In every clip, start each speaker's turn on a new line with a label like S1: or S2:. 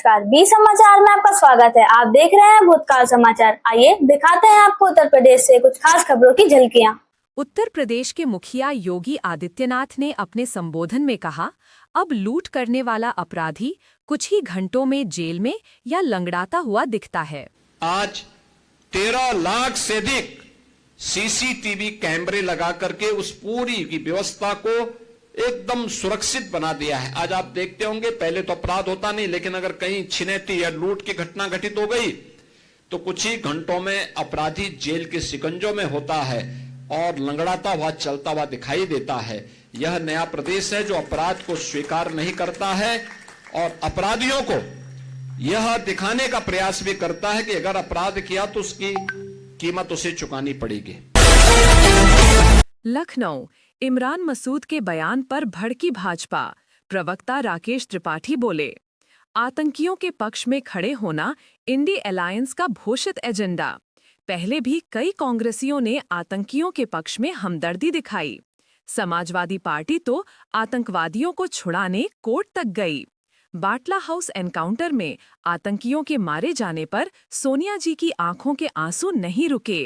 S1: नमस्कार, बी समाचार में आपका स्वागत है। आप देख रहे हैं भूतकाल समाचार। आइए दिखाते हैं आपको उत्तर प्रदेश से कुछ खास खबरों की झलकियां।
S2: उत्तर प्रदेश के मुखिया योगी आदित्यनाथ ने अपने संबोधन में कहा, अब लूट करने वाला अपराधी कुछ ही घंटों में जेल में या लंगड़ाता हुआ दिखता है।
S3: आज 13 लाख से अधिक सीसीटीवी कैमरे लगा करके उस पूरी की व्यवस्था को एकदम सुरक्षित बना दिया है। आज आप देखते होंगे, पहले तो अपराध होता नहीं, लेकिन अगर कहीं छिनैती या लूट की घटना घटित हो गई तो कुछ ही घंटों में अपराधी जेल के शिकंजों में होता है और लंगड़ाता हुआ चलता हुआ दिखाई देता है। यह नया प्रदेश है जो अपराध को स्वीकार नहीं करता है और अपराधियों को यह दिखाने का प्रयास भी करता है कि अगर अपराध किया तो उसकी कीमत उसे चुकानी पड़ेगी।
S2: लखनऊ, इमरान मसूद के बयान पर भड़की भाजपा। प्रवक्ता राकेश त्रिपाठी बोले, आतंकियों के पक्ष में खड़े होना इंडी अलायंस का घोषित एजेंडा। पहले भी कई कांग्रेसियों ने आतंकियों के पक्ष में हमदर्दी दिखाई। समाजवादी पार्टी तो आतंकवादियों को छुड़ाने कोर्ट तक गई। बाटला हाउस एनकाउंटर में आतंकियों के मारे जाने पर सोनिया जी की आंखों के आंसू नहीं रुके।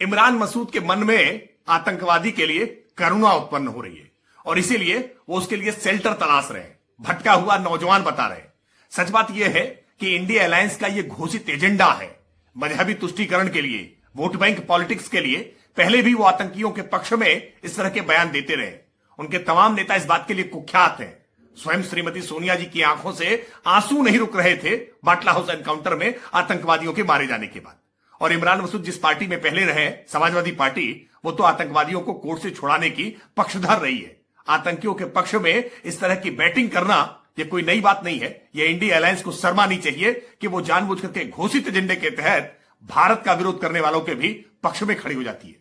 S4: इमरान मसूद के मन में आतंकवादी के लिए करुणा उत्पन्न हो रही है और इसीलिए वो उसके लिए शेल्टर तलाश रहे हैं, भटका हुआ नौजवान बता रहे हैं। सच बात यह है कि इंडिया अलायंस का यह घोषित एजेंडा है। मजहबी तुष्टीकरण के लिए, वोट बैंक पॉलिटिक्स के लिए पहले भी वो आतंकियों के पक्ष में इस तरह के बयान देते रहे। उनके तमाम नेता इस बात के लिए कुख्यात हैं। स्वयं श्रीमती सोनिया जी की आंखों से आंसू नहीं रुक रहे थे बाटला हाउस एनकाउंटर में आतंकवादियों के मारे जाने के बाद। और इमरान मसूद जिस पार्टी में पहले रहे, समाजवादी पार्टी, वो तो आतंकवादियों को कोर्ट से छुड़ाने की पक्षधर रही है। आतंकियों के पक्ष में इस तरह की बैटिंग करना ये कोई नई बात नहीं है। ये इंडिया अलायंस को शर्मानी चाहिए कि वो जानबूझ करके घोषित एजेंडे के तहत भारत का विरोध करने वालों के भी पक्ष में खड़ी हो जाती है।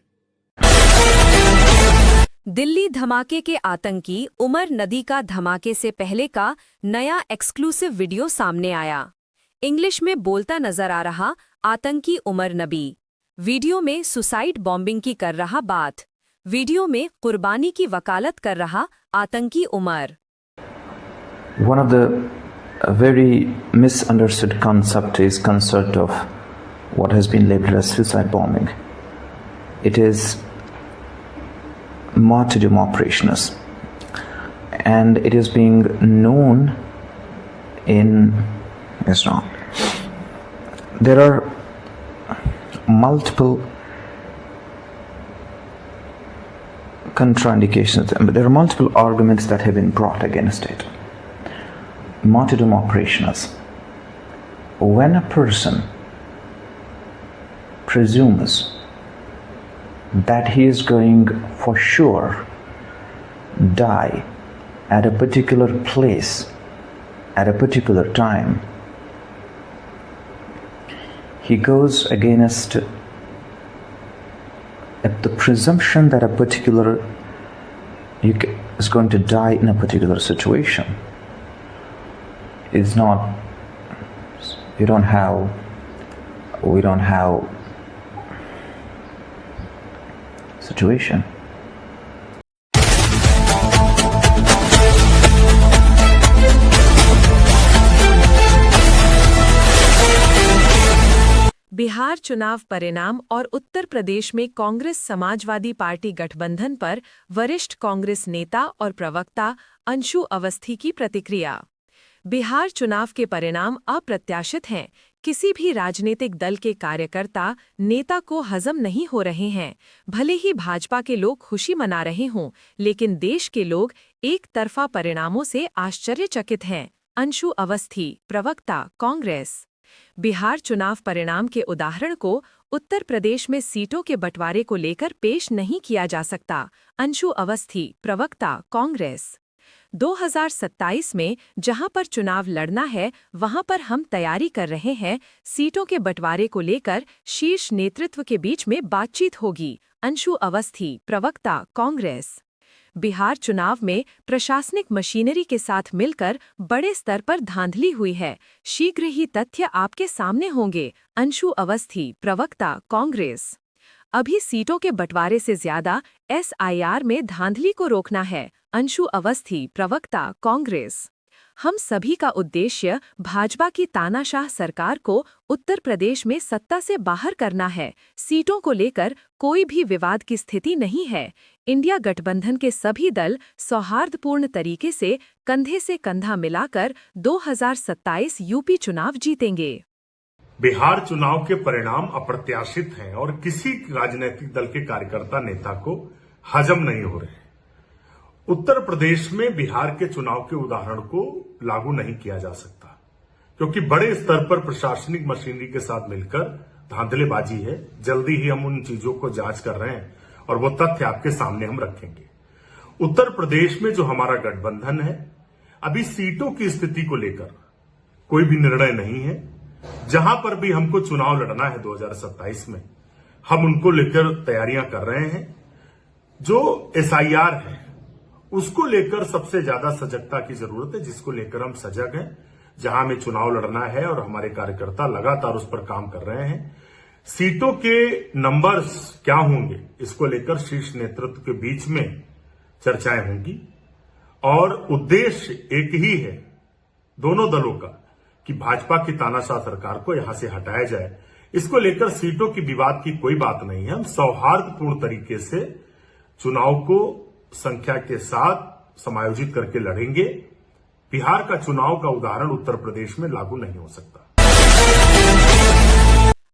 S2: दिल्ली धमाके के आतंकी उमर नदी का धमाके से पहले का नया एक्सक्लूसिव वीडियो सामने आया। इंग्लिश में बोलता नजर आ रहा आतंकी उमर नबी। वीडियो में सुसाइड बॉम्बिंग की कर रहा बात। वीडियो में कुर्बानी की वकालत कर रहा आतंकी Umar.
S5: One of the very misunderstood concept is concept of what has been labeled as suicide bombing. It is martyrdom operations, and it is being known in Islam. There are multiple contraindications, but there are multiple arguments that have been brought against it. Martyrdom operations. When a person presumes that he is going for sure die at a particular place at a particular time, he goes against the presumption that a particular is going to die in a particular situation. It's not, we don't have situation.
S2: Bihar चुनाव परिणाम और उत्तर प्रदेश में Congress Samajwadi party गठबंधन पर वरिष्ठ कांग्रेस नेता और प्रवक्ता अंशु अवस्थी की प्रतिक्रिया। बिहार चुनाव के परिणाम अप्रत्याशित हैं। किसी भी राजनीतिक दल के कार्यकर्ता, नेता को हजम नहीं हो रहे हैं। भले ही भाजपा के लोग खुशी मना रहे हों, लेकिन देश के लोग एक तरफा परिणामों से आश्चर्यचकित हैं। अंशु अवस्थी, प्रवक्ता, कांग्रेस। बिहार चुनाव परिणाम के उदाहरण को उत्तर प्रदेश में सीटों के बंटवारे को लेकर पेश नहीं किया जा सकता। अंशु अवस्थी, प्रवक्ता, कांग्रेस। 2027 में जहां पर चुनाव लड़ना है वहां पर हम तैयारी कर रहे हैं। सीटों के बंटवारे को लेकर शीर्ष नेतृत्व के बीच में बातचीत होगी। अंशु अवस्थी, प्रवक्ता, कांग्रेस। बिहार चुनाव में प्रशासनिक मशीनरी के साथ मिलकर बड़े स्तर पर धांधली हुई है। शीघ्र ही तथ्य आपके सामने होंगे। अंशु अवस्थी, प्रवक्ता, कांग्रेस। अभी सीटों के बंटवारे से ज्यादा SIR में धांधली को रोकना है। अंशु अवस्थी, प्रवक्ता, कांग्रेस। हम सभी का उद्देश्य भाजपा की तानाशाह सरकार को उत्तर प्रदेश में सत्ता से बाहर करना है। सीटों को लेकर कोई भी विवाद की स्थिति नहीं है। इंडिया गठबंधन के सभी दल सौहार्दपूर्ण तरीके से कंधा मिलाकर 2027 यूपी चुनाव जीतेंगे।
S6: बिहार चुनाव के परिणाम अप्रत्याशित हैं और किसी राजनीतिक दल के कार्यकर्ता नेता को हजम नहीं हो रहे। उत्तर प्रदेश में बिहार के चुनाव के उदाहरण को लागू नहीं किया जा सकता, क्योंकि बड़े स्तर पर प्रशासनिक मशीनरी के साथ मिलकर धांधलेबाजी है। जल्दी ही हम उन चीजों को जांच कर रहे हैं और वो तथ्य आपके सामने हम रखेंगे। उत्तर प्रदेश में जो हमारा गठबंधन है, अभी सीटों की स्थिति को लेकर कोई भी निर्णय नहीं है। जहां पर भी हमको चुनाव लड़ना है 2027 में, हम उनको लेकर तैयारियां कर रहे हैं। जो SIR है उसको लेकर सबसे ज्यादा सजगता की जरूरत है, जिसको लेकर हम सजग हैं। जहां में चुनाव लड़ना है और हमारे कार्यकर्ता लगातार उस पर काम कर रहे हैं। सीटों के नंबर्स क्या होंगे, इसको लेकर शीर्ष नेतृत्व के बीच में चर्चाएं होंगी और उद्देश्य एक ही है दोनों दलों का कि भाजपा की तानाशाह सरकार को यहां से हटाया जाए। इसको लेकर सीटों की विवाद की कोई बात नहीं है। हम सौहार्दपूर्ण तरीके से चुनाव को संख्या के साथ समायोजित करके लड़ेंगे। बिहार का चुनाव का उदाहरण उत्तर प्रदेश में लागू नहीं हो सकता।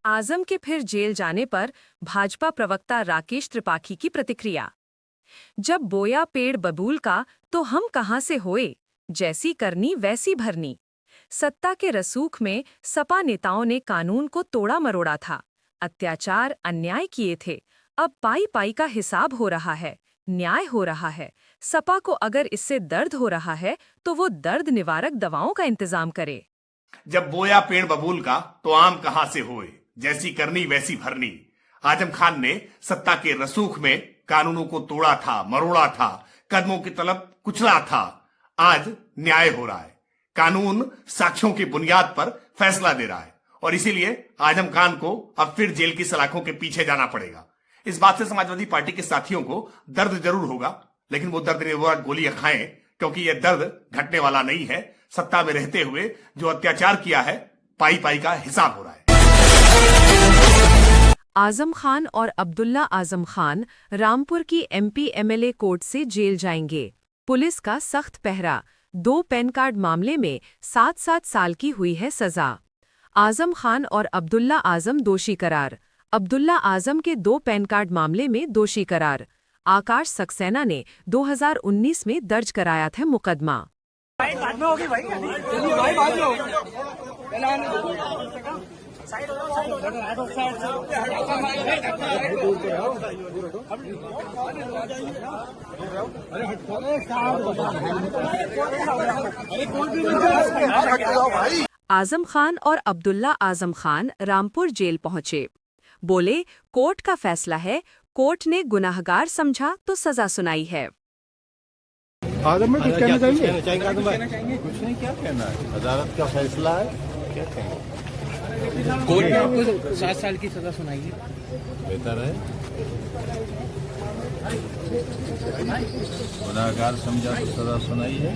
S2: आजम के फिर जेल जाने पर भाजपा प्रवक्ता राकेश त्रिपाठी की प्रतिक्रिया। जब बोया पेड़ बबूल का तो हम कहां से होए, जैसी करनी वैसी भरनी। सत्ता के रसूख में सपा नेताओं ने कानून को तोड़ा मरोड़ा था, अत्याचार अन्याय किए थे। अब पाई पाई का हिसाब हो रहा है, न्याय हो रहा है। सपा को अगर इससे दर्द हो रहा है तो वो दर्द निवारक दवाओं का इंतजाम करे।
S4: जब बोया पेड़ बबूल का तो आम कहां से होए, जैसी करनी वैसी भरनी। आजम खान ने सत्ता के रसूख में कानूनों को तोड़ा था, मरोड़ा था, कदमों की तलब कुचला था। आज न्याय हो रहा है, कानून साक्ष्यों की बुनियाद पर फैसला दे रहा है और इसीलिए आजम खान को अब फिर जेल की सलाखों के पीछे जाना पड़ेगा। इस बात से समाजवादी पार्टी के साथियों को दर्द जरूर होगा, लेकिन वो दर्द निवारक गोलियां खाएं, क्योंकि यह दर्द घटने वाला नहीं है। सत्ता में रहते हुए जो अत्याचार किया है, पाई पाई का हिसाब हो रहा है।
S2: आजम खान और अब्दुल्ला आजम खान रामपुर की MP MLA कोर्ट से जेल जाएंगे। पुलिस का सख्त पहरा। 2 पैन कार्ड मामले में 7-7 साल की हुई है सजा। आजम खान और अब्दुल्ला आजम दोषी करार। अब्दुल्ला आजम के 2 पैन कार्ड मामले में दोषी करार। आकाश सक्सेना ने 2019 में दर्ज कराया था मुकदमा। आजम खान और अब्दुल्ला आजम खान रामपुर जेल पहुंचे। बोले, कोर्ट का फैसला है, कोर्ट ने गुनाहगार समझा तो सजा सुनाई है।
S7: आजम में कुछ कहना चाहिए? कुछ नहीं, क्या कहना है, अदालत का फैसला है, क्या कहेंगे।
S8: कोर्ट ने आपको 7 साल की सजा सुनाई है,
S7: बेहतर है। गुनाहगार समझा तो सजा सुनाई है।